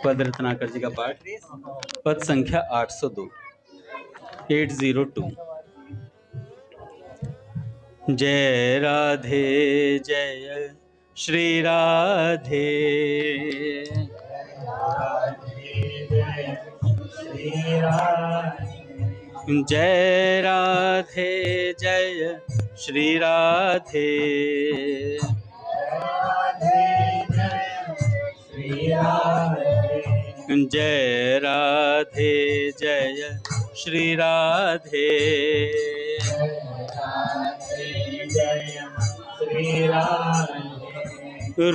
पद रत्नाकर जी का पाठ, पद संख्या 802, 802। जय राधे जय श्री राधे, जय राधे जय श्री राधे, जय राधे जय श्री राधे,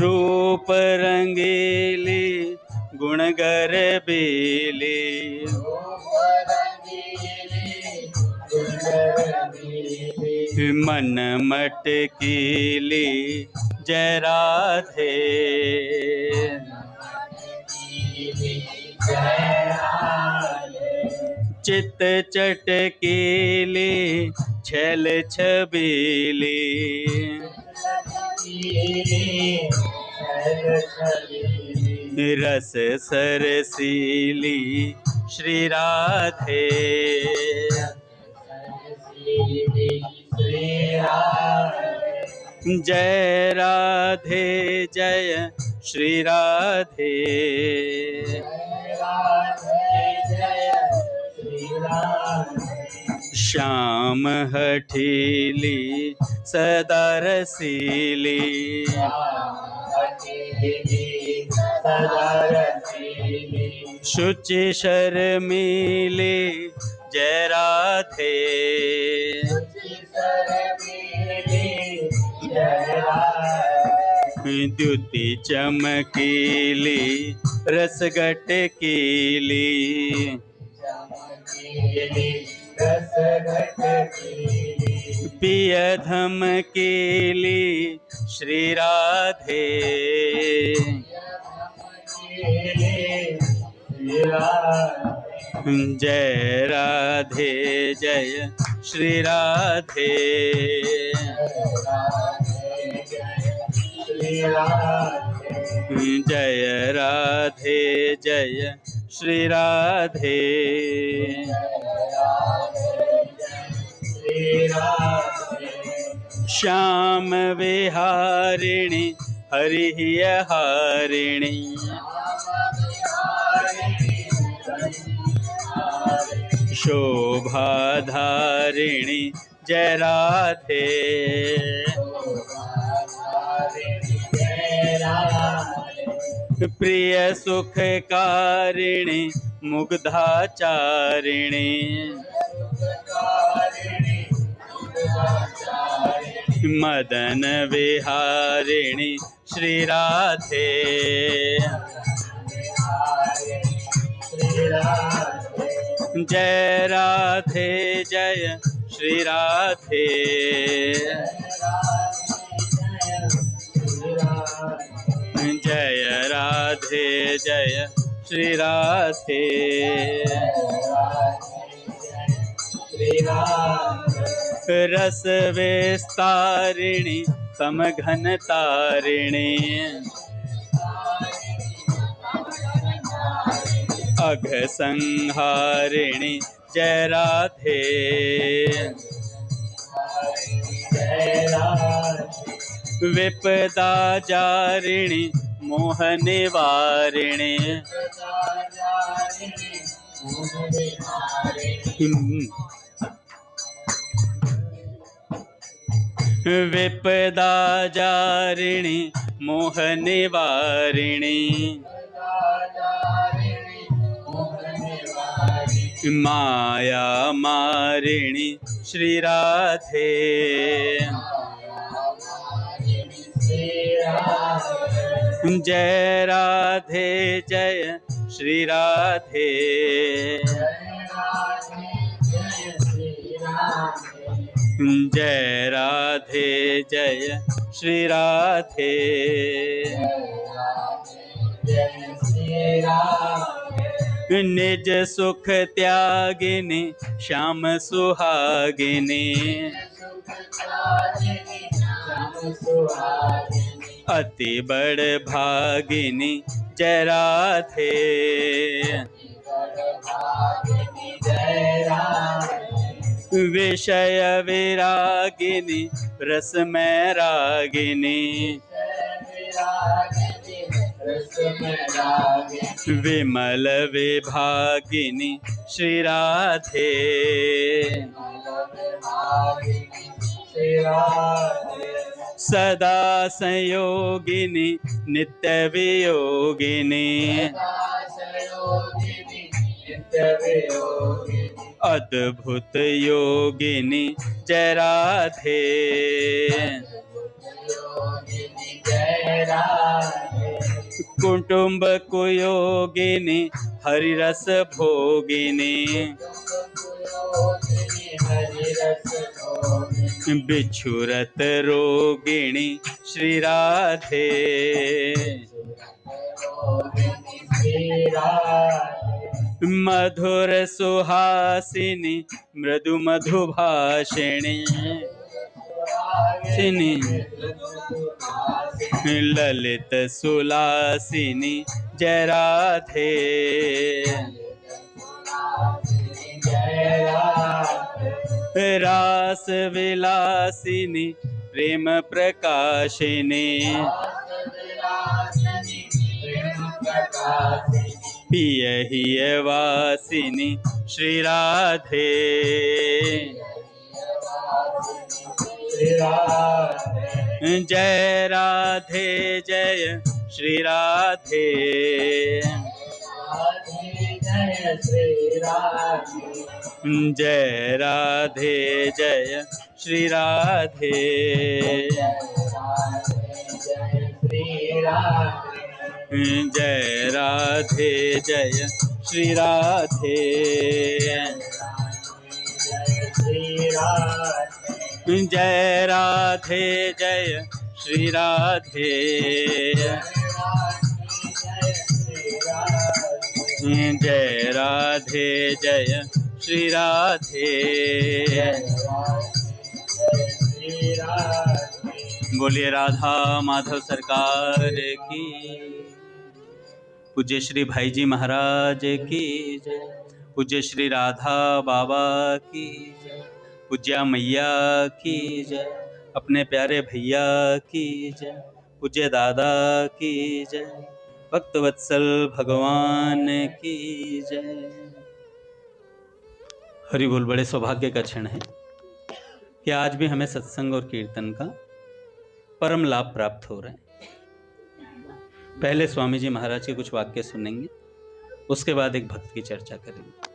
रूप रंगीली गुणगर बेली, मन मटकीली जय राधे, चित चटकीली छल छबीली, रस सरसीली श्री राधे, जय राधे जय श्री राधे, श्याम हठीली सदा रसीली, शुचि शर्मीली जय राधे, द्युति चमकीली रस गटकीली, पिय धमकीली श्री राधे, जय राधे जय श्री राधे, जय राधे जय श्री राधे, श्याम विहारिणी हरि हारिणी, शोभा धारिणी जय राधे, प्रिय सुखकारिणी मुग्धाचारिणी, मदन विहारिणी श्री राधे, जय राधे जय श्री राधे, जय राधे जय श्री राधे, रस विस्तारिणी समघन तारिणी, अघ संहारिणी जय राधे, विपदा जारिणी मोह निवारिणी, विपदा जारिणी मोह निवारिणी, माया मारिणी श्री राधे, जय राधे जय श्री राधे, जय राधे जय श्री राधे, निज सुख त्यागिनी श्याम सुहागिनी, अति बड़ भागिनी जय राधे। विषय विरागिनी रस में रागिनी, विमल विभागिनी श्री राधे। सदा संयोगिनी नित्य वियोगिनी, अद्भुत योगिनी जय राधे। कुटुंब कुयोगिनी हरिरस भोगिनी, बिछुरत रोगिणी श्री राधे। मधुर सुहासिनी मृदु मधुभाषिणी, ललित सुलासिनी जय राधे। रास विलासिनी प्रेम प्रकाशिनी, पियहिय वासिनी श्री राधे। जय राधे जय श्री राधे। जय राधे जय श्री राधे। जय राधे जय श्री राधे। जय राधे जय श्री राधे। जय राधे जय श्री राधे। बोलिए राधा माधव सरकार की। पूज्य श्री भाई जी महाराज की जय। पूज्य श्री राधा बाबा की जय। पूज्या मैया की जय। अपने प्यारे भैया की जय। पूज्य दादा की जय। भक्त वत्सल भगवान की जय। हरि बोल। बड़े सौभाग्य का क्षण है कि आज भी हमें सत्संग और कीर्तन का परम लाभ प्राप्त हो रहा है। पहले स्वामी जी महाराज के कुछ वाक्य सुनेंगे, उसके बाद एक भक्त की चर्चा करेंगे।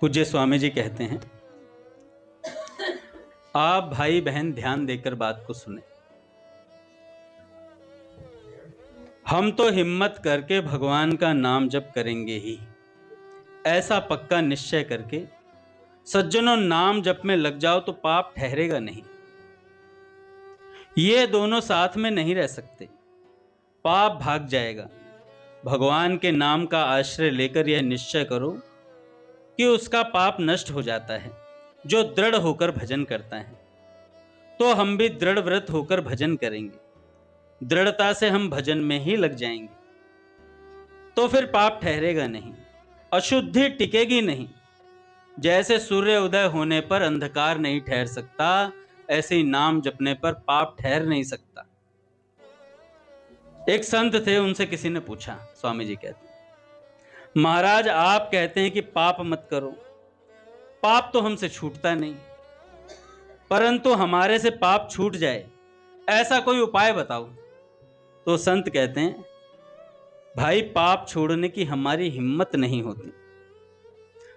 पूज्य स्वामी जी कहते हैं, आप भाई बहन ध्यान देकर बात को सुने। हम तो हिम्मत करके भगवान का नाम जप करेंगे ही, ऐसा पक्का निश्चय करके सज्जनों नाम जप में लग जाओ तो पाप ठहरेगा नहीं। ये दोनों साथ में नहीं रह सकते, पाप भाग जाएगा। भगवान के नाम का आश्रय लेकर यह निश्चय करो कि उसका पाप नष्ट हो जाता है जो दृढ़ होकर भजन करता है। तो हम भी दृढ़ व्रत होकर भजन करेंगे, दृढ़ता से हम भजन में ही लग जाएंगे, तो फिर पाप ठहरेगा नहीं, अशुद्धि टिकेगी नहीं। जैसे सूर्य उदय होने पर अंधकार नहीं ठहर सकता, ऐसे ही नाम जपने पर पाप ठहर नहीं सकता। एक संत थे, उनसे किसी ने पूछा, स्वामी जी कहते हैं, महाराज आप कहते हैं कि पाप मत करो, पाप तो हमसे छूटता नहीं, परंतु हमारे से पाप छूट जाए ऐसा कोई उपाय बताओ। तो संत कहते हैं, भाई पाप छोड़ने की हमारी हिम्मत नहीं होती।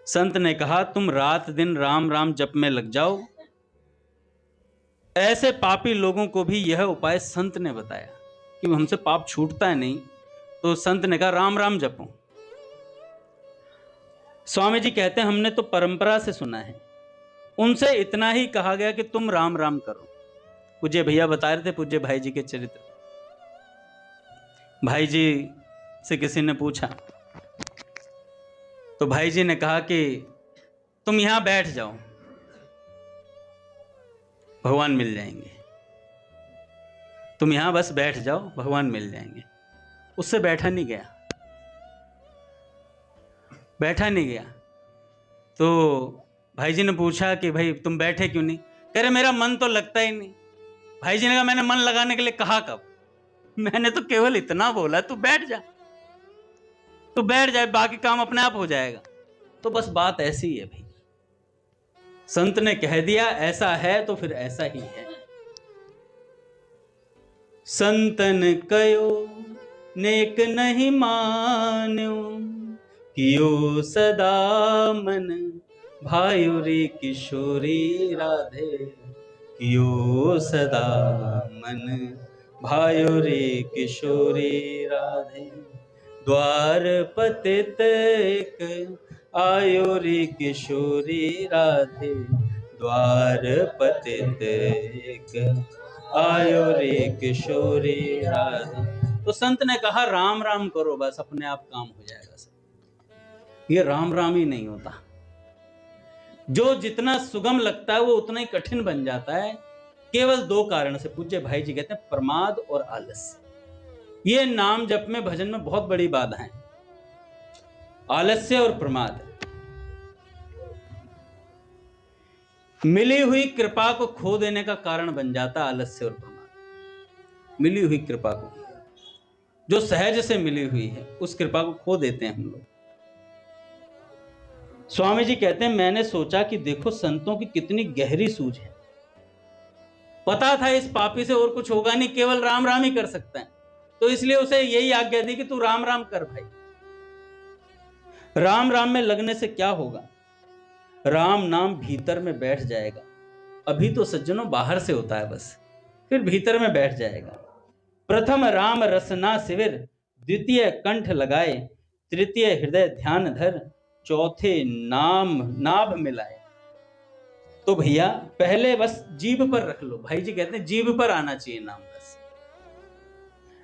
संत ने कहा, तुम रात दिन राम राम जप में लग जाओ। ऐसे पापी लोगों को भी यह उपाय संत ने बताया कि हमसे पाप छूटता है नहीं, तो संत ने कहा राम राम जपो। स्वामी जी कहते हैं, हमने तो परंपरा से सुना है, उनसे इतना ही कहा गया कि तुम राम राम करो। पूज्य भैया बता रहे थे पूज्य भाई जी के चरित्र। भाई जी से किसी ने पूछा, तो भाई जी ने कहा कि तुम यहां बैठ जाओ, भगवान मिल जाएंगे, तुम यहां बस बैठ जाओ, भगवान मिल जाएंगे। उससे बैठा नहीं गया। तो भाई जी ने पूछा कि भाई तुम बैठे क्यों नहीं? कह रहे मेरा मन तो लगता ही नहीं। भाई जी ने कहा मैंने मन लगाने के लिए कहा कब? मैंने तो केवल इतना बोला तू बैठ जा, बाकी काम अपने आप हो जाएगा। तो बस बात ऐसी ही है भाई, संत ने कह दिया ऐसा है तो फिर ऐसा ही है। संतन कयो नेक नहीं मान्यो, कियो सदा मन भायो रे किशोरी राधे, कियो सदा मन भायो रे किशोरी राधे। द्वार पतित एक आयो रे किशोरी राधे, द्वार पतित एक आयो रे किशोरी राधे। तो संत ने कहा राम राम करो, बस अपने आप काम हो जाएगा सब। ये राम राम ही नहीं होता, जो जितना सुगम लगता है वो उतना ही कठिन बन जाता है, केवल दो कारण से। पूज्य भाई जी कहते हैं प्रमाद और आलस्य। ये नाम जप में भजन में बहुत बड़ी बाधा है, आलस्य और प्रमाद। मिली हुई कृपा को खो देने का कारण बन जाता है आलस्य और प्रमाद। मिली हुई कृपा को, जो सहज से मिली हुई है, उस कृपा को खो देते हैं हम लोग। स्वामी जी कहते हैं मैंने सोचा कि देखो संतों की कितनी गहरी सूझ है। पता था इस पापी से और कुछ होगा नहीं, केवल राम राम ही कर सकता है, तो इसलिए उसे यही आज्ञा दी कि तू राम राम कर भाई। राम राम में लगने से क्या होगा? राम नाम भीतर में बैठ जाएगा। अभी तो सज्जनों बाहर से होता है बस, फिर भीतर में बैठ जाएगा। प्रथम राम रसना शिविर, द्वितीय कंठ लगाए, तृतीय हृदय ध्यान धर, चौथे नाम नाभ मिलाए। तो भैया पहले बस जीभ पर रख लो। भाई जी कहते हैं जीभ पर आना चाहिए नाम बस।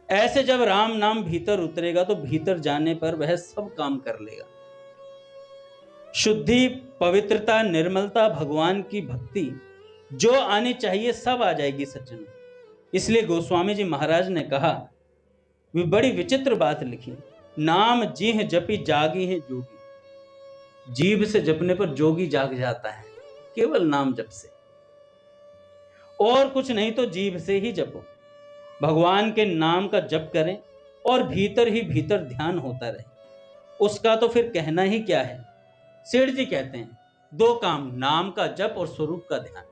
ऐसे जब राम नाम भीतर उतरेगा तो भीतर जाने पर वह सब काम कर लेगा। शुद्धि, पवित्रता, निर्मलता, भगवान की भक्ति जो आनी चाहिए सब आ जाएगी सज्जनों। इसलिए गोस्वामी जी महाराज ने कहा, वे बड़ी विचित्र बात लिखी, नाम जीह जपी जागी है जोगी। जीभ से जपने पर जोगी जाग जाता है, केवल नाम जप से। और कुछ नहीं तो जीभ से ही जपो, भगवान के नाम का जप करें और भीतर ही भीतर ध्यान होता रहे। उसका तो फिर कहना ही क्या है। सेठ जी कहते हैं दो काम, नाम का जप और स्वरूप का ध्यान,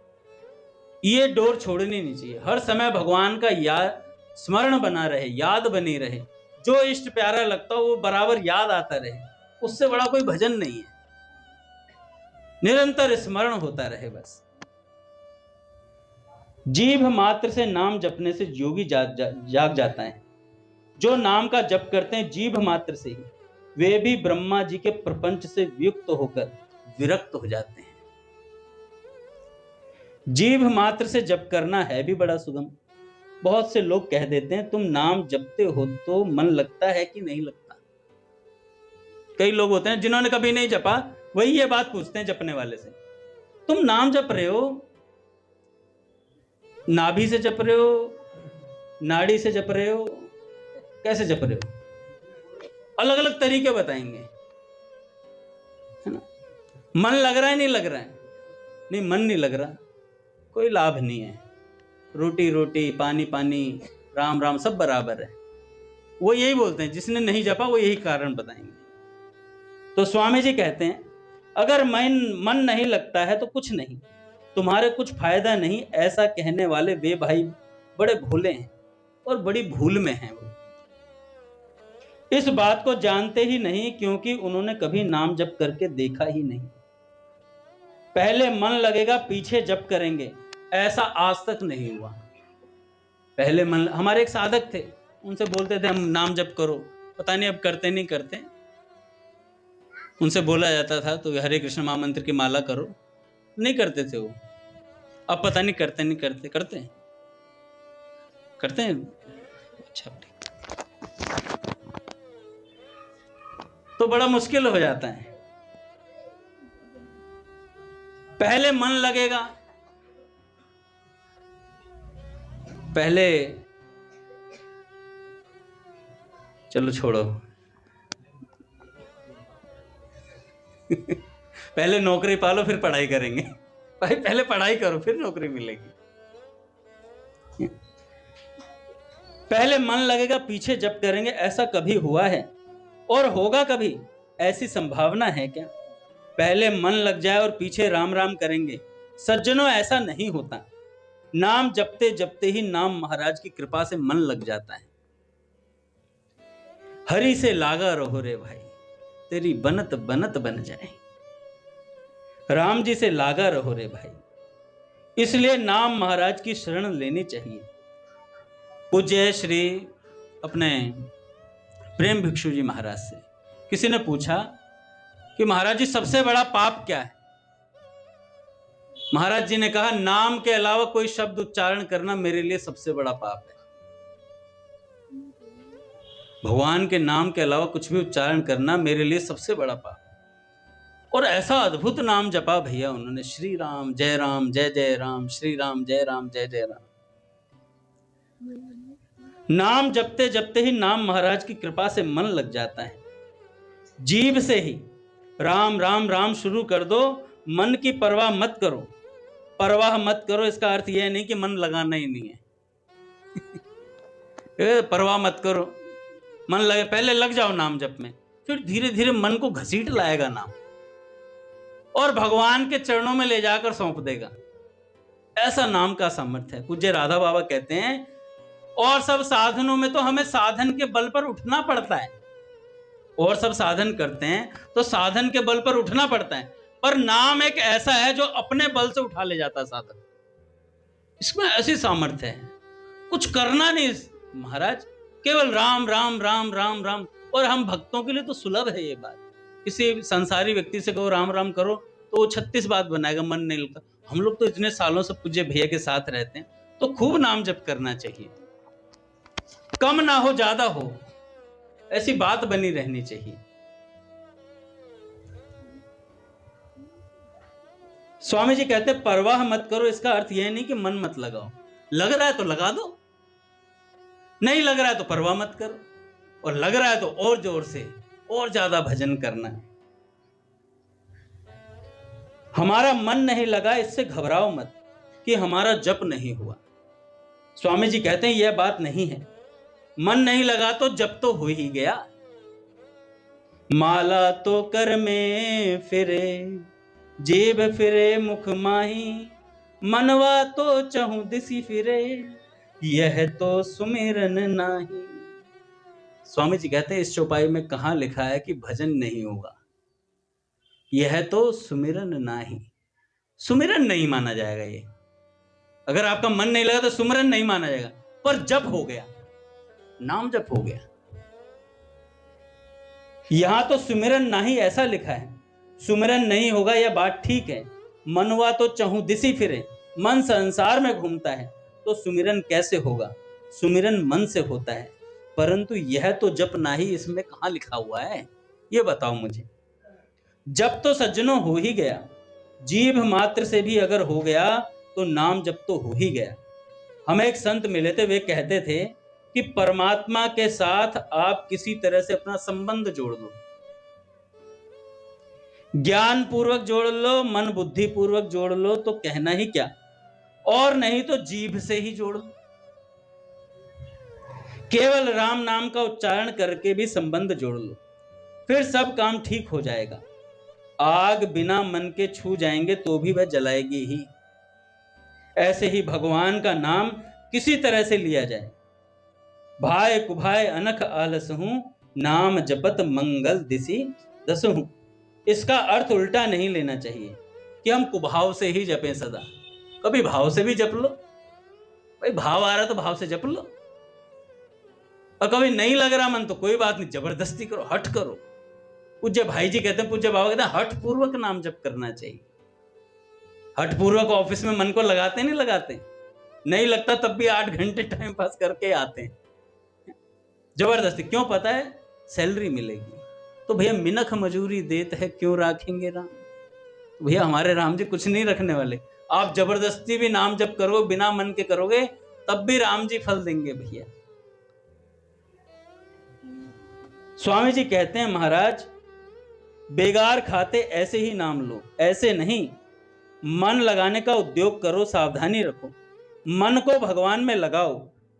ये डोर छोड़नी नहीं चाहिए। हर समय भगवान का याद स्मरण बना रहे, याद बनी रहे। जो इष्ट प्यारा लगता हो वो बराबर याद आता रहे, उससे बड़ा कोई भजन नहीं है। निरंतर स्मरण होता रहे बस। जीभ मात्र से नाम जपने से योगी जाग जाता है। जो नाम का जप करते हैं जीभ मात्र से ही, वे भी ब्रह्मा जी के प्रपंच से वियुक्त होकर विरक्त हो जाते हैं। जीभ मात्र से जप करना है भी बड़ा सुगम। बहुत से लोग कह देते हैं तुम नाम जपते हो तो मन लगता है कि नहीं लगता। कई लोग होते हैं जिन्होंने कभी नहीं जपा, वही ये बात पूछते हैं जपने वाले से, तुम नाम जप रहे हो, नाभि से जप रहे हो, नाड़ी से जप रहे हो, कैसे जप रहे हो? अलग अलग तरीके बताएंगे, है ना। मन लग रहा है नहीं लग रहा है? नहीं, मन नहीं लग रहा, कोई लाभ नहीं है। रोटी रोटी, पानी पानी, राम राम सब बराबर है। वो यही बोलते हैं, जिसने नहीं जपा वो यही कारण बताएंगे। तो स्वामी जी कहते हैं अगर मन नहीं लगता है तो कुछ नहीं, तुम्हारे कुछ फायदा नहीं, ऐसा कहने वाले वे भाई बड़े भोले हैं और बड़ी भूल में हैं। वो इस बात को जानते ही नहीं क्योंकि उन्होंने कभी नाम जप करके देखा ही नहीं। पहले मन लगेगा पीछे जप करेंगे, ऐसा आज तक नहीं हुआ। पहले मन, हमारे एक साधक थे, उनसे बोलते थे हम नाम जप करो, पता नहीं अब करते नहीं करते। उनसे बोला जाता था तो हरे कृष्ण महामंत्र की माला करो, नहीं करते थे वो। अब पता नहीं करते नहीं करते, करते हैं। अच्छा, तो बड़ा मुश्किल हो जाता है। पहले मन लगेगा, पहले, चलो छोड़ो पहले नौकरी पालो फिर पढ़ाई करेंगे। भाई पहले पढ़ाई करो फिर नौकरी मिलेगी। पहले मन लगेगा पीछे जप करेंगे, ऐसा कभी हुआ है और होगा कभी? ऐसी संभावना है क्या? पहले मन लग जाए और पीछे राम राम करेंगे। सज्जनों ऐसा नहीं होता। नाम जपते जपते ही नाम महाराज की कृपा से मन लग जाता है। हरि से लागा रहो रे भाई, तेरी बनत बनत बन जाए। राम जी से लागा रहो रे भाई, इसलिए नाम महाराज की शरण लेनी चाहिए। पूज्य श्री अपने प्रेम भिक्षु जी महाराज से किसी ने पूछा कि महाराज जी सबसे बड़ा पाप क्या है? महाराज जी ने कहा, नाम के अलावा कोई शब्द उच्चारण करना मेरे लिए सबसे बड़ा पाप है। भगवान के नाम के अलावा कुछ भी उच्चारण करना मेरे लिए सबसे बड़ा पाप। और ऐसा अद्भुत नाम जपा भैया उन्होंने, श्री राम जय जय राम, श्री राम जय जय राम। नाम जपते जपते ही नाम महाराज की कृपा से मन लग जाता है। जीभ से ही राम राम राम शुरू कर दो, मन की परवाह मत करो। परवाह मत करो इसका अर्थ यह नहीं कि मन लगाना ही नहीं है। परवाह मत करो, मन लगे, पहले लग जाओ नाम जप में, फिर धीरे धीरे मन को घसीट लाएगा नाम और भगवान के चरणों में ले जाकर सौंप देगा। ऐसा नाम का सामर्थ्य है। पूज्य राधा बाबा कहते हैं, और सब साधनों में तो हमें साधन के बल पर उठना पड़ता है। और सब साधन करते हैं तो साधन के बल पर उठना पड़ता है, पर नाम एक ऐसा है जो अपने बल से उठा ले जाता है साधन। इसमें ऐसी सामर्थ्य है, कुछ करना नहीं महाराज, केवल राम राम राम राम राम। और हम भक्तों के लिए तो सुलभ है ये बात। किसी संसारी व्यक्ति से कहो राम राम करो तो वो 36 बात बनाएगा, मन नहीं लगता। हम लोग तो इतने सालों से पूज्य भैया के साथ रहते हैं, तो खूब नाम जप करना चाहिए। कम ना हो ज्यादा हो, ऐसी बात बनी रहनी चाहिए। स्वामी जी कहते हैं, परवाह मत करो, इसका अर्थ यह नहीं कि मन मत लगाओ। लग रहा है तो लगा दो, नहीं लग रहा है तो परवाह मत करो, और लग रहा है तो और जोर से और ज्यादा भजन करना है। हमारा मन नहीं लगा इससे घबराओ मत कि हमारा जप नहीं हुआ। स्वामी जी कहते हैं यह बात नहीं है। मन नहीं लगा तो जप तो हो ही गया। माला तो कर में फिरे, जेब फिरे मुख माही, मनवा तो चहु दिसी फिरे, यह तो सुमिरन नाही। स्वामी जी कहते हैं इस चौपाई में कहां लिखा है कि भजन नहीं होगा? यह तो सुमिरन नाही, सुमिरन नहीं माना जाएगा। ये अगर आपका मन नहीं लगा तो सुमिरन नहीं माना जाएगा, पर जप हो गया, नाम जप हो गया। यहां तो सुमिरन नहीं ऐसा लिखा है। सुमिरन नहीं होगा यह बात ठीक है। मनवा तो चहु दिसी फिरे, मन संसार में घूमता है तो सुमिरन कैसे होगा? सुमिरन मन से होता है, परंतु यह तो जप नाही, इसमें कहां लिखा हुआ है ये बताओ मुझे। जप तो सज्जनों हो ही गया, जीभ मात्र से भी अगर हो गया तो नाम जप तो हो ही गया। हमें एक संत मिले थे, वे कहते थे कि परमात्मा के साथ आप किसी तरह से अपना संबंध जोड़ लो, ज्ञान पूर्वक जोड़ लो, मन बुद्धि पूर्वक जोड़ लो तो कहना ही क्या, और नहीं तो जीभ से ही जोड़ लो। केवल राम नाम का उच्चारण करके भी संबंध जोड़ लो, फिर सब काम ठीक हो जाएगा। आग बिना मन के छू जाएंगे तो भी वह जलाएगी ही। ऐसे ही भगवान का नाम किसी तरह से लिया जाए। भाई कुभाय अनख आलस हूं, नाम जपत मंगल दिसी दस हूं। इसका अर्थ उल्टा नहीं लेना चाहिए कि हम कुभाव से ही जपें सदा। कभी भाव से भी जप लो, भाई भाव आ रहा तो भाव से जप लो, और कभी नहीं लग रहा मन तो कोई बात नहीं, जबरदस्ती करो, हट करो। पूज्य भाई जी कहते हैं, पूज्य बाबा कहते हैं, हठ पूर्वक नाम जप करना चाहिए। हठ पूर्वक ऑफिस में मन को लगाते नहीं लगाते, नहीं लगता तब भी 8 घंटे टाइम पास करके आते हैं जबरदस्ती। क्यों? पता है सैलरी मिलेगी। तो भैया मिनख मजूरी देते हैं, क्यों रखेंगे राम? तो भैया हमारे राम जी कुछ नहीं रखने वाले। आप जबरदस्ती भी नाम जप करोगे, बिना मन के करोगे तब भी राम जी फल देंगे भैया। स्वामी जी कहते हैं महाराज, बेगार खाते ऐसे ही नाम लो, ऐसे नहीं। मन लगाने का उद्योग करो, सावधानी रखो, मन को भगवान में लगाओ,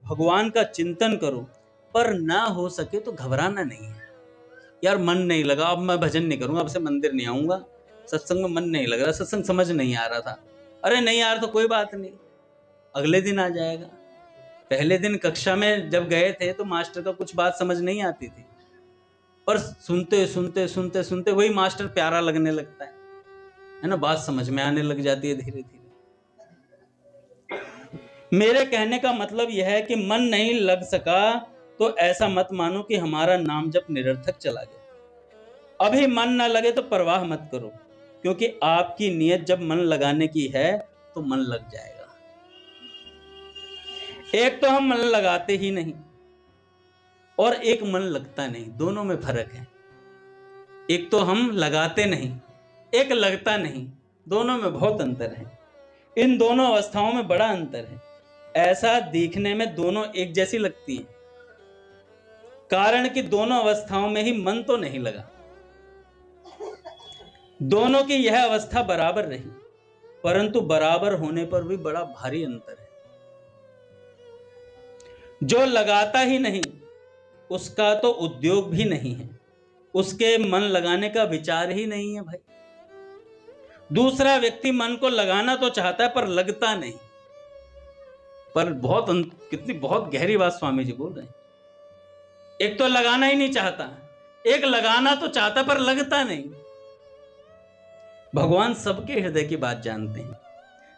भगवान का चिंतन करो, पर ना हो सके तो घबराना नहीं है। यार मन नहीं लगा, अब मैं भजन नहीं करूंगा, अब से मंदिर नहीं आऊंगा, सत्संग में मन नहीं लग रहा, सत्संग समझ नहीं आ रहा था। अरे नहीं यार, तो कोई बात नहीं, अगले दिन आ जाएगा। पहले दिन कक्षा में जब गए थे तो मास्टर का कुछ बात समझ नहीं आती थी, पर सुनते सुनते सुनते सुनते वही मास्टर प्यारा लगने लगता है ना, बात समझ में आने लग जाती है धीरे धीरे। मेरे कहने का मतलब यह है कि मन नहीं लग सका तो ऐसा मत मानो कि हमारा नाम जप निरर्थक चला गया। अभी मन ना लगे तो परवाह मत करो, क्योंकि आपकी नियत जब मन लगाने की है तो मन लग जाएगा। एक तो हम मन लगाते ही नहीं और एक मन लगता नहीं, दोनों में फर्क है। एक तो हम लगाते नहीं, एक लगता नहीं, दोनों में बहुत अंतर है। इन दोनों अवस्थाओं में बड़ा अंतर है। ऐसा दिखने में दोनों एक जैसी लगती हैं, कारण कि दोनों अवस्थाओं में ही मन तो नहीं लगा। दोनों की यह अवस्था बराबर रही, परंतु बराबर होने पर भी बड़ा भारी अंतर है। जो लगाता ही नहीं उसका तो उद्योग भी नहीं है, उसके मन लगाने का विचार ही नहीं है भाई। दूसरा व्यक्ति मन को लगाना तो चाहता है पर लगता नहीं। पर कितनी बहुत गहरी बात स्वामी जी बोल रहे हैं। एक तो लगाना ही नहीं चाहता, एक लगाना तो चाहता पर लगता नहीं। भगवान सबके हृदय की बात जानते हैं।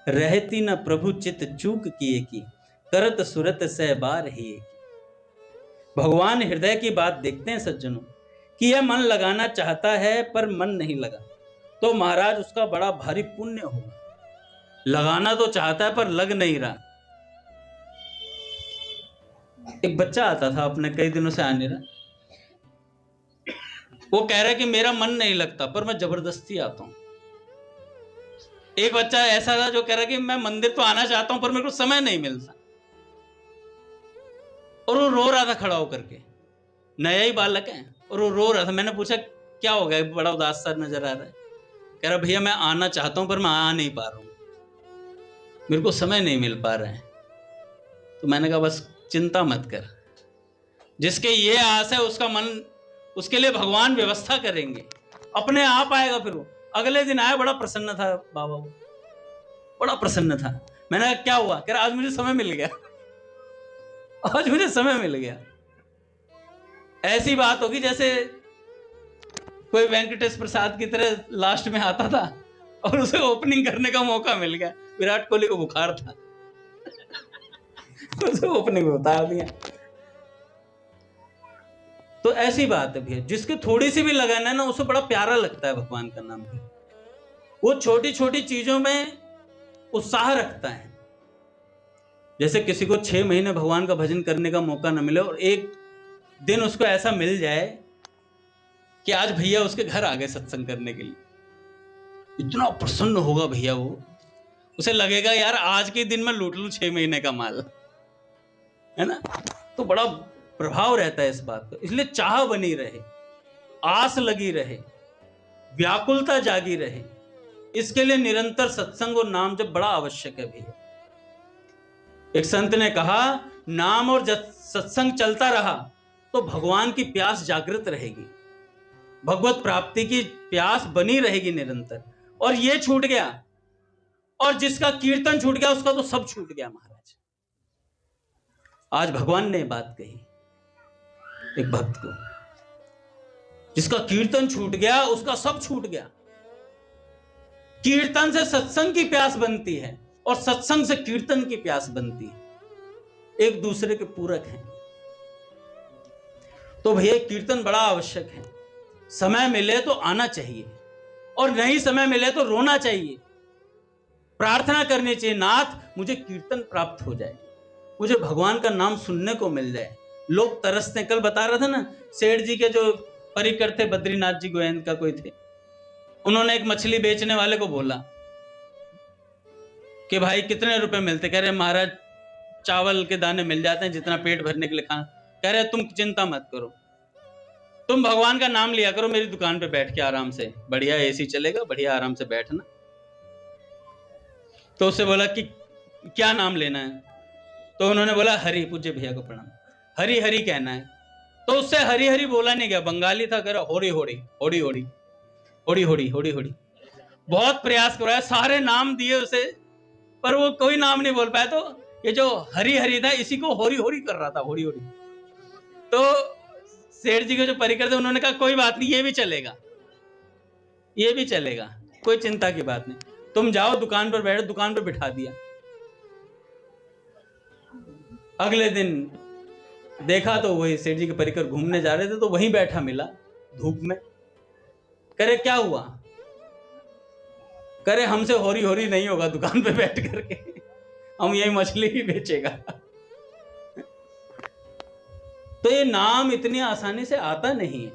रहती न प्रभु चित चूक किए की, करत सुरत सह बार ही एक। भगवान हृदय की बात देखते हैं सज्जनों, कि यह मन लगाना चाहता है पर मन नहीं लगा, तो महाराज उसका बड़ा भारी पुण्य होगा। लगाना तो चाहता है पर लग नहीं रहा। एक बच्चा आता था, अपने कई दिनों से आने रहा, वो कह रहा है कि मेरा मन नहीं लगता पर मैं जबरदस्ती आता हूं। एक बच्चा ऐसा था जो कह रहा है कि मैं मंदिर तो आना चाहता हूं पर मेरे को समय नहीं मिलता, और वो रो रहा था खड़ा होकर के। नया ही बालक है और वो रो रहा था। मैंने पूछा क्या हो गया, बड़ा उदास सा नजर आ रहा है। कह रहा भैया मैं आना चाहता हूं पर मैं आ नहीं पा रहा हूं, मेरे को समय नहीं मिल पा रहा है। तो मैंने कहा बस चिंता मत कर, जिसके ये आस है उसका मन, उसके लिए भगवान व्यवस्था करेंगे, अपने आप आएगा। फिर वो अगले दिन आया, बड़ा प्रसन्न था बाबा, वो बड़ा प्रसन्न था। मैंने कहा क्या हुआ? कह रहा आज मुझे समय मिल गया, आज मुझे समय मिल गया। ऐसी बात होगी जैसे कोई वेंकटेश प्रसाद की तरह लास्ट में आता था और उसे ओपनिंग करने का मौका मिल गया। विराट कोहली को बुखार था, उसे ओपनिंग में उतार दिया। तो ऐसी बात है भैया, जिसके थोड़ी सी भी लगन है ना, उसे बड़ा प्यारा लगता है भगवान का नाम। वो छोटी छोटी चीजों में उत्साह रखता है। जैसे किसी को 6 महीने भगवान का भजन करने का मौका न मिले और एक दिन उसको ऐसा मिल जाए कि आज भैया उसके घर आ गए सत्संग करने के लिए, इतना प्रसन्न होगा भैया वो। उसे लगेगा यार आज के दिन में लूट लूं 6 महीने का माल, है ना। तो बड़ा प्रभाव रहता है इस बात का। इसलिए चाह बनी रहे, आस लगी रहे, व्याकुलता जागी रहे, इसके लिए निरंतर सत्संग और नाम जब बड़ा आवश्यक है भैया। एक संत ने कहा, नाम और सत्संग चलता रहा तो भगवान की प्यास जागृत रहेगी, भगवत प्राप्ति की प्यास बनी रहेगी निरंतर। और ये छूट गया, और जिसका कीर्तन छूट गया उसका तो सब छूट गया महाराज। आज भगवान ने बात कही एक भक्त को, जिसका कीर्तन छूट गया उसका सब छूट गया। कीर्तन से सत्संग की प्यास बनती है और सत्संग से कीर्तन की प्यास बनती है, एक दूसरे के पूरक हैं। तो भैया कीर्तन बड़ा आवश्यक है। समय मिले तो आना चाहिए और नहीं समय मिले तो रोना चाहिए, प्रार्थना करनी चाहिए, नाथ मुझे कीर्तन प्राप्त हो जाए, मुझे भगवान का नाम सुनने को मिल जाए। लोग तरसते, कल बता रहा था ना, सेठ जी के जो परिकर थे, बद्रीनाथ जी गोयंद का कोई थे, उन्होंने एक मछली बेचने वाले को बोला कि भाई कितने रुपए मिलते? कह रहे महाराज चावल के दाने मिल जाते हैं जितना पेट भरने के लिए खाना। कह रहे तुम चिंता मत करो, तुम भगवान का नाम लिया करो मेरी दुकान पे बैठ के आराम से, बढ़िया एसी चलेगा, बढ़िया आराम से बैठना। तो उससे बोला कि क्या नाम लेना है? तो उन्होंने बोला हरि। पूज्य भैया को प्रणाम। हरि हरि कहना है। तो उससे हरि हरि बोला नहीं गया, बंगाली था, कह रहा होड़ी होड़ी होड़ी होड़ी होड़ी होड़ी होड़ी होड़ी। बहुत प्रयास कराया, सारे नाम दिए उसे, पर वो कोई नाम नहीं बोल पाया। तो ये जो हरि हरि था इसी को होरी होरी कर रहा था, होड़ी होड़ी। तो सेठ जी के जो परिकर थे उन्होंने कहा कोई बात नहीं, ये भी चलेगा, ये भी चलेगा, कोई चिंता की बात नहीं, तुम जाओ दुकान पर बैठो। दुकान पर बिठा दिया। अगले दिन देखा तो वही सेठ जी के परिकर घूमने जा रहे थे, तो वहीं बैठा मिला धूप में। करे क्या हुआ? करे हमसे होरी होरी नहीं होगा दुकान पे बैठ करके, हम यही मछली ही बेचेगा। तो ये नाम इतनी आसानी से आता नहीं है।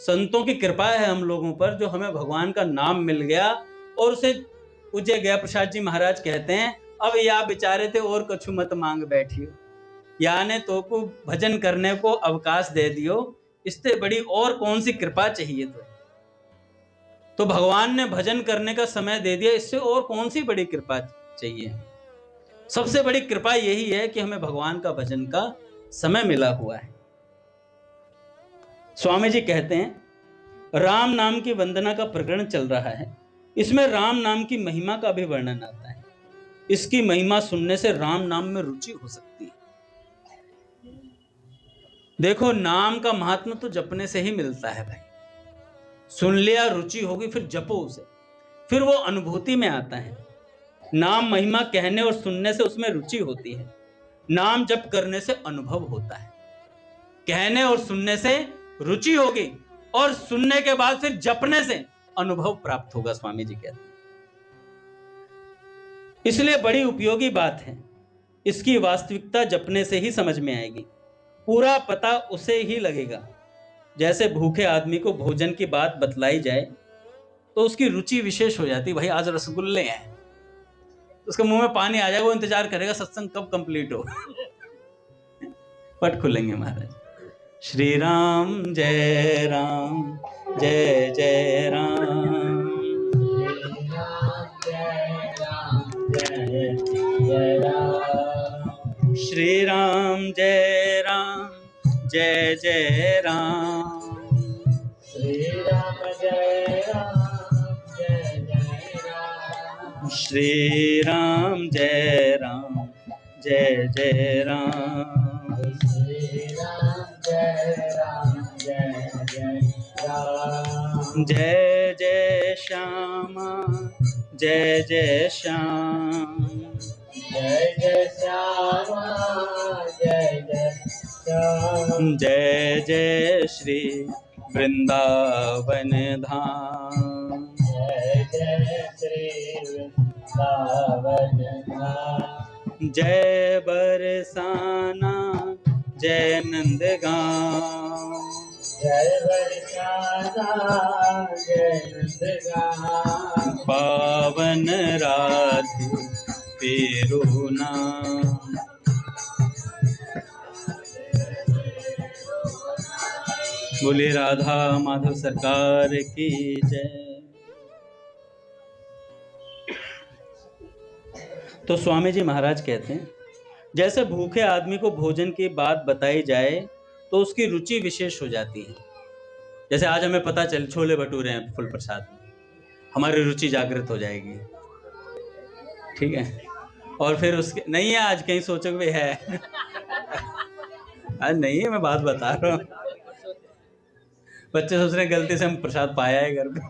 संतों की कृपा है हम लोगों पर, जो हमें भगवान का नाम मिल गया। और उसे पूज्य गया प्रसाद जी महाराज कहते हैं, अब या बेचारे थे और कछु मत मांग बैठियो, याने तो को भजन करने को अवकाश दे दियो, इससे बड़ी और कौन सी कृपा चाहिए? तो भगवान ने भजन करने का समय दे दिया, इससे और कौन सी बड़ी कृपा चाहिए? सबसे बड़ी कृपा यही है कि हमें भगवान का भजन का समय मिला हुआ है। स्वामी जी कहते हैं राम नाम की वंदना का प्रकरण चल रहा है, इसमें राम नाम की महिमा का भी वर्णन आता है। इसकी महिमा सुनने से राम नाम में रुचि हो सकती है। देखो, नाम का महात्मा तो जपने से ही मिलता है भाई। सुन लिया, रुचि होगी, फिर जपो उसे, फिर वो अनुभूति में आता है। नाम महिमा कहने और सुनने से उसमें रुचि होती है, नाम जप करने से अनुभव होता है। कहने और सुनने से रुचि होगी, और सुनने के बाद फिर जपने से अनुभव प्राप्त होगा, स्वामी जी कहते हैं। इसलिए बड़ी उपयोगी बात है। इसकी वास्तविकता जपने से ही समझ में आएगी, पूरा पता उसे ही लगेगा। जैसे भूखे आदमी को भोजन की बात बतलाई जाए तो उसकी रुचि विशेष हो जाती, भाई आज रसगुल्ले हैं, उसके मुंह में पानी आ जाएगा, वो इंतजार करेगा सत्संग कब कंप्लीट हो। पट खुलेंगे महाराज। श्री राम जय राम जय जय राम, श्री राम जय राम जय जय राम, श्री राम जय राम जय जय राम, श्री राम जय राम जय जय राम, श्री राम जय राम जय जय राम, जय जय श्यामा जय जय श्याम, जय जय श्यामा जय जय श्याम, जय जय श्री वृंदावन धाम, जय जय श्री वृंदावन धाम, जय बरसाना जय नंदगांव, जय बरसाना जय नंदगांव, पावन राधे पेरो नाम, बोले राधा माधव सरकार की जय। तो स्वामी जी महाराज कहते हैं, जैसे भूखे आदमी को भोजन की बात बताई जाए तो उसकी रुचि विशेष हो जाती है। जैसे आज हमें पता चल छोले भटूरे हैं फुल प्रसाद में, हमारी रुचि जागृत हो जाएगी, ठीक है। और फिर उसके नहीं है, आज कहीं सोचोगे है, आज नहीं है, मैं बात बता रहा हूँ। बच्चे सोच रहे हैं गलती से हम प्रसाद पाया है घर पे।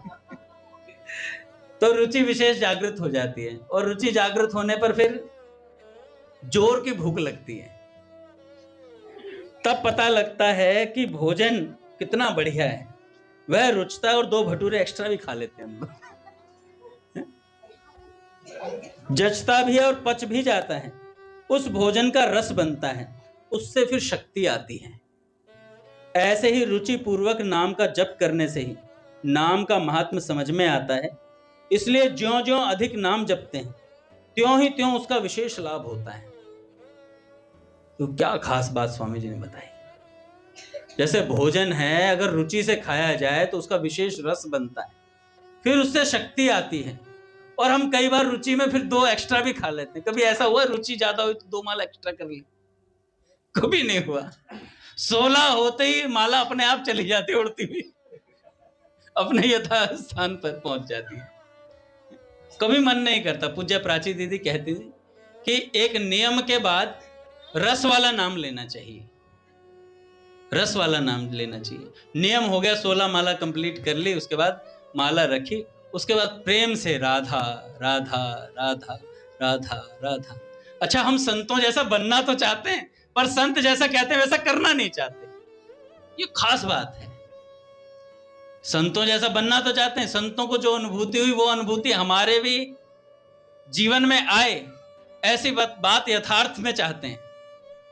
तो रुचि विशेष जागृत हो जाती है, और रुचि जागृत होने पर फिर जोर की भूख लगती है। तब पता लगता है कि भोजन कितना बढ़िया है, वह रुचता है, और 2 भटूरे एक्स्ट्रा भी खा लेते हैं हम लोग। जचता भी है और पच भी जाता है, उस भोजन का रस बनता है, उससे फिर शक्ति आती है। ऐसे ही रुचि पूर्वक नाम का जप करने से ही नाम का महात्म्य समझ में आता है। इसलिए ज्यों ज्यों अधिक नाम जपते हैं त्यों ही त्यों उसका विशेष लाभ होता है। तो क्या खास बात स्वामी जी ने बताई। जैसे भोजन है, अगर रुचि से खाया जाए तो उसका विशेष रस बनता है, फिर उससे शक्ति आती है। और हम कई बार रुचि में फिर 2 एक्स्ट्रा भी खा लेते हैं। कभी ऐसा हुआ रुचि ज्यादा हुई तो 2 माला एक्स्ट्रा कर ली? कभी नहीं हुआ। 16 होते ही माला अपने आप चली जाती उड़ती हुई, अपने यथा स्थान पर पहुंच जाती है। कभी मन नहीं करता। पूज्य प्राची दीदी कहती थी कि एक नियम के बाद रस वाला नाम लेना चाहिए, रस वाला नाम लेना चाहिए। नियम हो गया 16 माला कंप्लीट कर ली, उसके बाद माला रखी, उसके बाद प्रेम से राधा राधा राधा राधा राधा। अच्छा, हम संतों जैसा बनना तो चाहते हैं, पर संत जैसा कहते हैं वैसा करना नहीं चाहते। ये खास बात है। संतों जैसा बनना तो चाहते हैं, संतों को जो अनुभूति हुई वो अनुभूति हमारे भी जीवन में आए, ऐसी बात यथार्थ में चाहते हैं,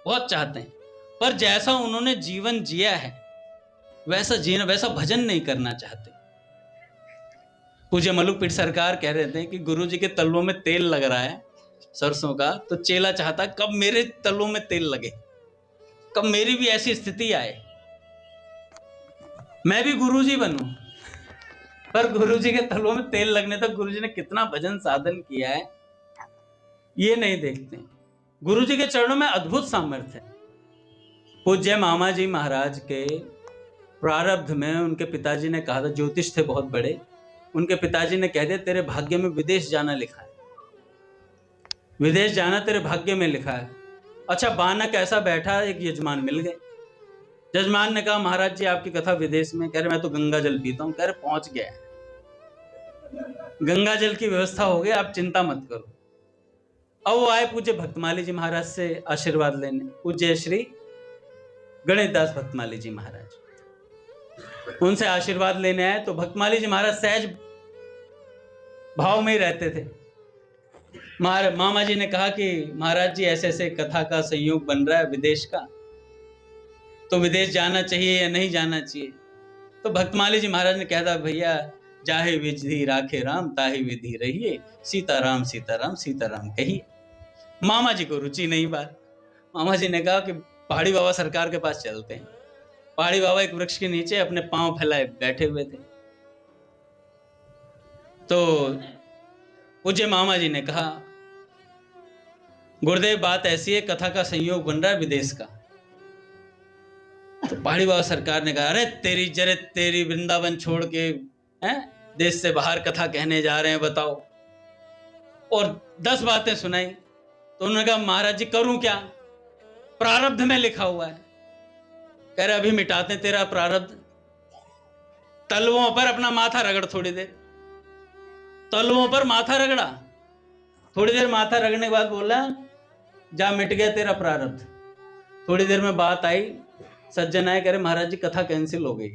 बहुत चाहते हैं। पर जैसा उन्होंने जीवन जिया है वैसा जीना, वैसा भजन नहीं करना चाहते। पूज्य मलुकपीठ सरकार कह रहे थे कि गुरु जी के तलवों में तेल लग रहा है सरसों का, तो चेला चाहता कब मेरे तलवों में तेल लगे, कब मेरी भी ऐसी स्थिति आए, मैं भी गुरु जी बनूं। पर गुरु जी के तलवों में तेल लगने तक गुरु जी ने कितना भजन साधन किया है ये नहीं देखते। गुरु जी के चरणों में अद्भुत सामर्थ्य है। पूज्य मामा जी महाराज के प्रारब्ध में उनके पिताजी ने कहा था, ज्योतिष थे बहुत बड़े, उनके पिताजी ने कह दिया तेरे भाग्य में विदेश जाना लिखा है, विदेश जाना तेरे भाग्य में लिखा है। अच्छा, बानक ऐसा बैठा, एक यजमान मिल गए। यजमान ने कहा महाराज जी आपकी कथा विदेश में। कह रहे मैं तो गंगा जल पीता हूं। कह रहे पहुंच गया, गंगा जल की व्यवस्था हो गई, आप चिंता मत करो। अब वो आए पूज्य भक्तमाली जी महाराज से आशीर्वाद लेने, पूज्य श्री गणेश दास भक्तमाली जी महाराज, उनसे आशीर्वाद लेने आए। तो भक्तमाली जी महाराज सहज भाव में ही रहते थे। मामा जी ने कहा कि महाराज जी ऐसे ऐसे कथा का संयोग बन रहा है विदेश का, तो विदेश जाना चाहिए या नहीं जाना चाहिए। तो भक्तमाली जी महाराज ने कहा था भैया जाहे विधि राखे राम ताहि विधि रहिए, सीताराम सीताराम सीताराम कहिए। मामा जी को रुचि नहीं बात। मामा जी ने कहा कि पहाड़ी बाबा सरकार के पास चलते हैं। पहाड़ी बाबा एक वृक्ष के नीचे अपने पांव फैलाए बैठे हुए थे। तो पूज्य मामा जी ने कहा गुरुदेव बात ऐसी है, कथा का संयोग बन रहा है विदेश का। तो पहाड़ी बाबा सरकार ने कहा अरे तेरी जरे तेरी वृंदावन छोड़ के हैं देश से बाहर कथा कहने जा रहे हैं बताओ। और 10 बातें सुनाई। तो उन्होंने कहा महाराज जी करूं क्या, प्रारब्ध में लिखा हुआ है। कह रहे अभी मिटाते तेरा प्रारब्ध। तलवों पर अपना माथा रगड़ थोड़ी देर, तलवों पर माथा रगड़ा, थोड़ी देर माथा रगड़ने के बाद बोला जा मिट गया तेरा प्रारब्ध। थोड़ी देर में बात आई, सज्जन आए, कह रहे महाराज जी कथा कैंसिल हो गई।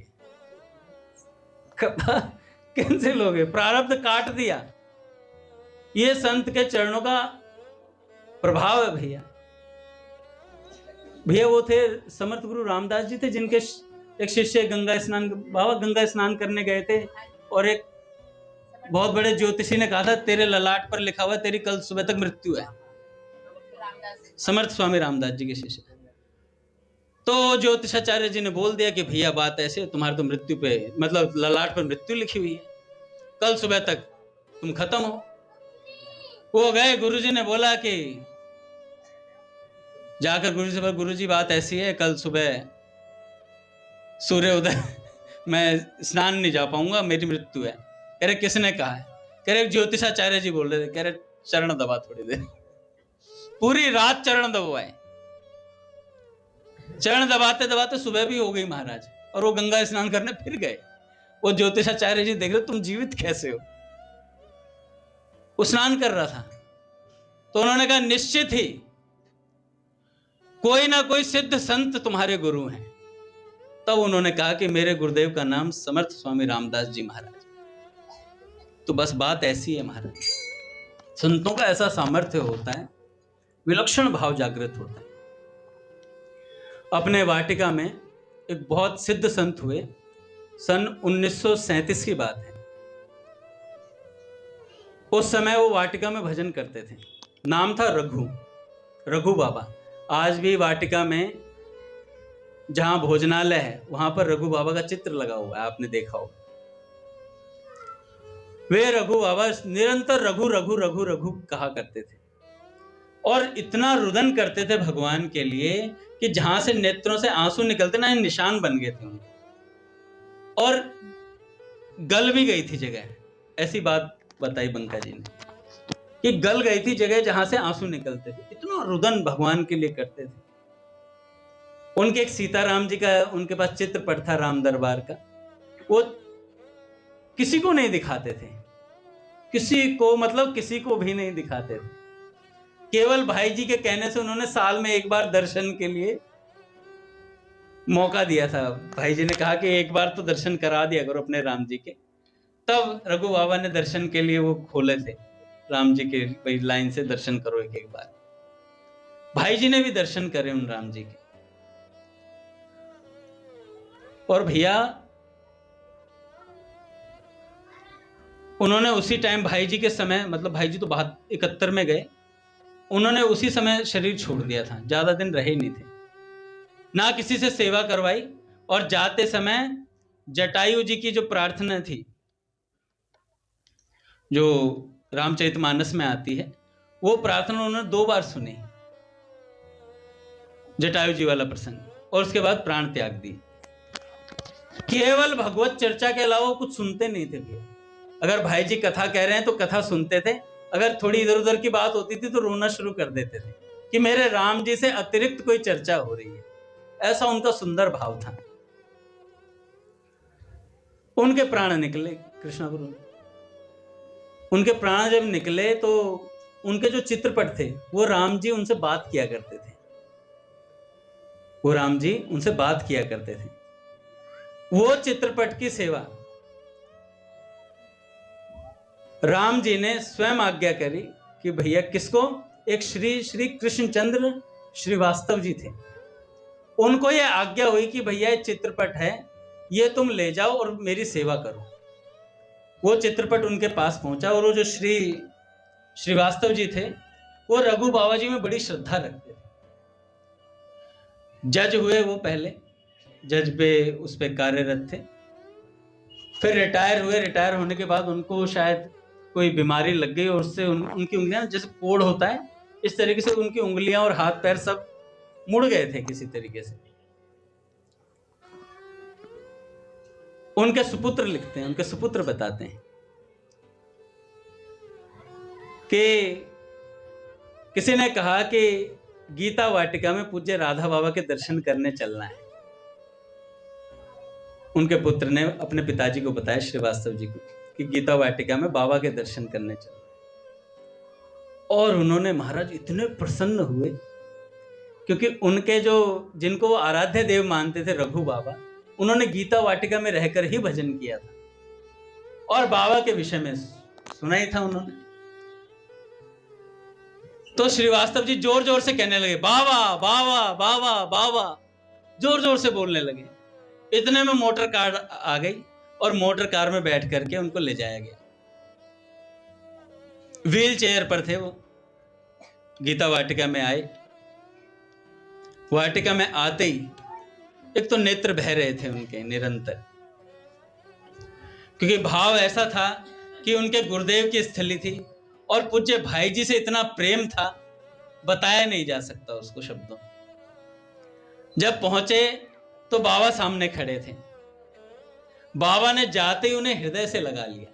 कथा कैंसिल हो गई, प्रारब्ध काट दिया। ये संत के चरणों का प्रभाव है भैया। भैया वो थे समर्थ गुरु रामदास जी थे, जिनके एक शिष्य गंगा स्नान, बाबा गंगा स्नान करने गए थे और एक बहुत बड़े ज्योतिषी ने कहा था तेरे ललाट पर लिखा हुआ तेरी कल सुबह तक मृत्यु है। समर्थ स्वामी रामदास जी के शिष्य। तो ज्योतिषाचार्य जी ने बोल दिया कि भैया बात ऐसे, तुम्हारे तो मृत्यु पे मतलब ललाट पर मृत्यु लिखी हुई है, कल सुबह तक तुम खत्म हो। वो गए, गुरुजी ने बोला कि जाकर गुरु जी से बोला गुरुजी बात ऐसी है कल सुबह सूर्य उदय मैं स्नान नहीं जा पाऊंगा, मेरी मृत्यु है। कह रहे किसने कहा है? कह रहे ज्योतिषाचार्य जी बोल रहे थे। कह रहे चरण दबा थोड़ी देर। पूरी रात चरण दबाए, चरण दबाते दबाते सुबह भी हो गई महाराज, और वो गंगा स्नान करने फिर गए। वो ज्योतिषाचार्य जी देख रहे तुम जीवित कैसे हो? वो स्नान कर रहा था। तो उन्होंने कहा निश्चित ही कोई ना कोई सिद्ध संत तुम्हारे गुरु हैं। तब उन्होंने कहा कि मेरे गुरुदेव का नाम समर्थ स्वामी रामदास जी महाराज। तो बस बात ऐसी है महाराज, संतों का ऐसा सामर्थ्य होता है, विलक्षण भाव जागृत होता है। अपने वाटिका में एक बहुत सिद्ध संत हुए, सन 1937 की बात है। उस समय वो वाटिका में भजन करते थे। नाम था रघु, रघु बाबा। आज भी वाटिका में जहां भोजनालय है वहां पर रघु बाबा का चित्र लगा हुआ है, आपने देखा होगा। वे रघु बाबा निरंतर रघु रघु रघु रघु कहा करते थे और इतना रुदन करते थे भगवान के लिए कि जहां से नेत्रों से आंसू निकलते ना, निशान बन गए थे उनके, और गल भी गई थी जगह। ऐसी बात बताई बंका जी ने कि गल गई थी जगह जहां से आंसू निकलते थे। इतना रुदन भगवान के लिए करते थे। उनके एक सीताराम जी का उनके पास चित्रपट था राम दरबार का, वो किसी को नहीं दिखाते थे, किसी को, मतलब किसी को भी नहीं दिखाते थे। केवल भाई जी के कहने से उन्होंने साल में एक बार दर्शन के लिए मौका दिया था। भाई जी ने कहा कि एक बार तो दर्शन करा दिया करो अपने राम जी के। तब रघु बाबा ने दर्शन के लिए वो खोले थे राम जी के, भाई लाइन से दर्शन करो एक एक बार। भाई जी ने भी दर्शन करे उन राम जी के। और भैया उन्होंने उसी टाइम भाई जी के समय, मतलब भाई जी तो 71 में गए, उन्होंने उसी समय शरीर छोड़ दिया था, ज्यादा दिन रहे नहीं थे, ना किसी से सेवा करवाई। और जाते समय जटायु जी की जो प्रार्थना थी, जो रामचरितमानस में आती है, वो प्रार्थना उन्होंने 2 बार सुनी, जटायु जी वाला प्रसंग, और उसके बाद प्राण त्याग दी। केवल भगवत चर्चा के अलावा कुछ सुनते नहीं थे भैया। अगर भाई जी कथा कह रहे हैं तो कथा सुनते थे, अगर थोड़ी इधर उधर की बात होती थी तो रोना शुरू कर देते थे कि मेरे राम जी से अतिरिक्त कोई चर्चा हो रही है। ऐसा उनका सुंदर भाव था। उनके प्राण निकले कृष्णा गुरु, उनके प्राण जब निकले तो उनके जो चित्रपट थे वो राम जी उनसे बात किया करते थे, वो राम जी उनसे बात किया करते थे। वो चित्रपट की सेवा राम जी ने स्वयं आज्ञा करी कि भैया किसको, एक श्री कृष्णचंद्र श्रीवास्तव जी थे, उनको यह आज्ञा हुई कि भैया ये चित्रपट है, ये तुम ले जाओ और मेरी सेवा करो। वो चित्रपट उनके पास पहुंचा और वो जो श्रीवास्तव जी थे वो रघु बाबा जी में बड़ी श्रद्धा रखते थे। जज हुए वो, पहले जज पे उस पे कार्यरत थे, फिर रिटायर हुए। रिटायर होने के बाद उनको शायद कोई बीमारी लग गई और उससे उनकी उंगलियां जैसे कोढ़ होता है, इस तरीके से उनकी उंगलियां और हाथ पैर सब मुड़ गए थे किसी तरीके से। उनके सुपुत्र लिखते हैं, उनके सुपुत्र बताते हैं कि किसी ने कहा कि गीता वाटिका में पूज्य राधा बाबा के दर्शन करने चलना है। उनके पुत्र ने अपने पिताजी को बताया, श्रीवास्तव जी को, कि गीता वाटिका में बाबा के दर्शन करने चलना। और उन्होंने, महाराज इतने प्रसन्न हुए क्योंकि उनके जो, जिनको वो आराध्य देव मानते थे रघु बाबा, उन्होंने गीता वाटिका में रहकर ही भजन किया था और बाबा के विषय में सुना ही था उन्होंने। तो श्रीवास्तव जी जोर जोर से कहने लगे, बाबा बाबा बाबा बाबा, जोर जोर से बोलने लगे। इतने में मोटर कार आ गई और मोटर कार में बैठ करके उनको ले जाया गया। व्हील चेयर पर थे वो, गीता वाटिका में आए। वाटिका में आते ही एक तो नेत्र बह रहे थे उनके निरंतर, क्योंकि भाव ऐसा था कि उनके गुरुदेव की स्थली थी और पूज्य भाई जी से इतना प्रेम था, बताया नहीं जा सकता उसको शब्दों। जब पहुंचे तो बाबा सामने खड़े थे। बाबा ने जाते ही उन्हें हृदय से लगा लिया,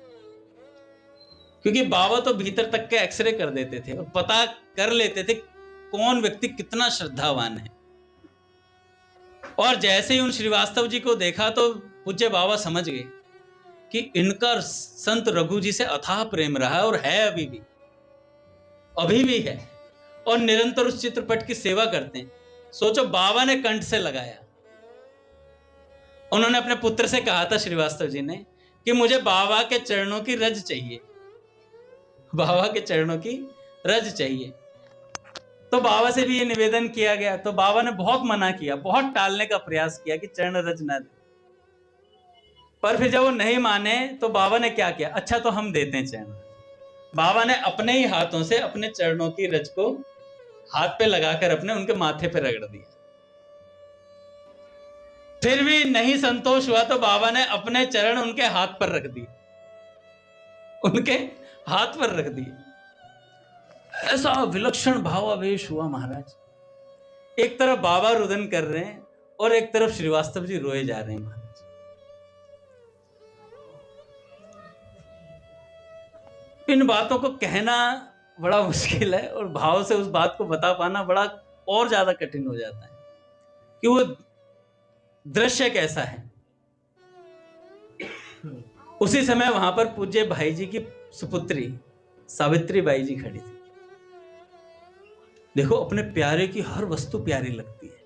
क्योंकि बाबा तो भीतर तक के एक्सरे कर देते थे और पता कर लेते थे कौन व्यक्ति कितना श्रद्धावान है। और जैसे ही उन श्रीवास्तव जी को देखा तो पूज्य बाबा समझ गए कि इनका संत रघु जी से अथाह प्रेम रहा और है, अभी भी है, और निरंतर उस चित्रपट की सेवा करते हैं। सोचो, बाबा ने कंठ से लगाया। उन्होंने अपने पुत्र से कहा था, श्रीवास्तव जी ने, कि मुझे बाबा के चरणों की रज चाहिए, बाबा के चरणों की रज चाहिए। तो बाबा से भी ये निवेदन किया गया, तो बाबा ने बहुत मना किया, बहुत टालने का प्रयास किया कि चरण रज न दे। पर फिर जब वो नहीं माने तो बाबा ने क्या किया, अच्छा तो हम देते हैं चरण। बाबा ने अपने ही हाथों से अपने चरणों की रज को हाथ पे लगाकर अपने उनके माथे पे रगड़ दिया। फिर भी नहीं संतोष हुआ तो बाबा ने अपने चरण उनके हाथ पर रख दिए, उनके हाथ पर रख दिए। ऐसा विलक्षण भावावेश हुआ महाराज। एक तरफ बाबा रुदन कर रहे हैं और एक तरफ श्रीवास्तव जी रोए जा रहे हैं महाराज। इन बातों को कहना बड़ा मुश्किल है और भाव से उस बात को बता पाना बड़ा और ज्यादा कठिन हो जाता है कि वो दृश्य कैसा है। उसी समय वहां पर पूज्य भाई जी की सुपुत्री सावित्री बाई जी खड़ी थी। देखो, अपने प्यारे की हर वस्तु प्यारी लगती है।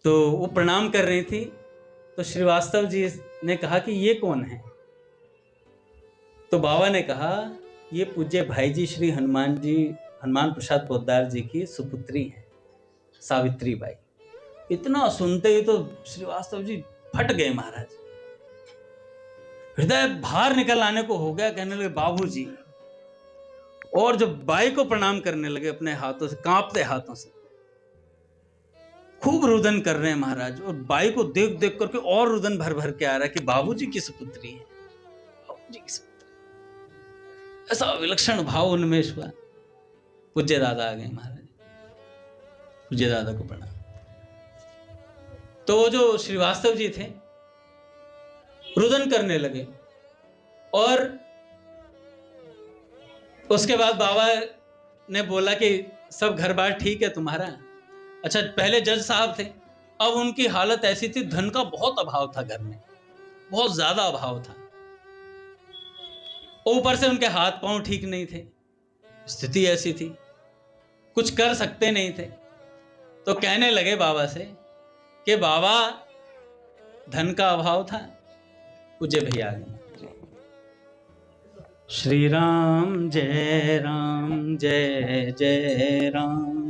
तो वो प्रणाम कर रही थी, तो श्रीवास्तव जी ने कहा कि ये कौन है? तो बाबा ने कहा, ये पूज्य भाई जी श्री हनुमान प्रसाद पोद्दार जी की सुपुत्री है, सावित्री बाई। इतना सुनते ही तो श्रीवास्तव जी फट गए महाराज, हृदय बाहर निकल आने को हो गया। कहने लगे, बाबूजी। और जब बाई को प्रणाम करने लगे अपने हाथों से, कांपते हाथों से, खूब रुदन कर रहे हैं महाराज। और बाई को देख देख करके और रुदन भर भर के आ रहा है कि बाबूजी की सुपुत्री है, बाबूजी की सुपुत्री। ऐसा विलक्षण भाव उन्मेष हुआ। पूज्य दादा आ गए महाराज, पूज्य दादा को प्रणाम। तो जो श्रीवास्तव जी थे रुदन करने लगे और उसके बाद बाबा ने बोला कि सब घर बार ठीक है तुम्हारा? अच्छा, पहले जज साहब थे, अब उनकी हालत ऐसी थी, धन का बहुत अभाव था घर में, बहुत ज्यादा अभाव था। ऊपर से उनके हाथ पांव ठीक नहीं थे, स्थिति ऐसी थी, कुछ कर सकते नहीं थे। तो कहने लगे बाबा से कि बाबा, धन का अभाव था। पूज्य भैया आ गए। श्री राम जय जय राम।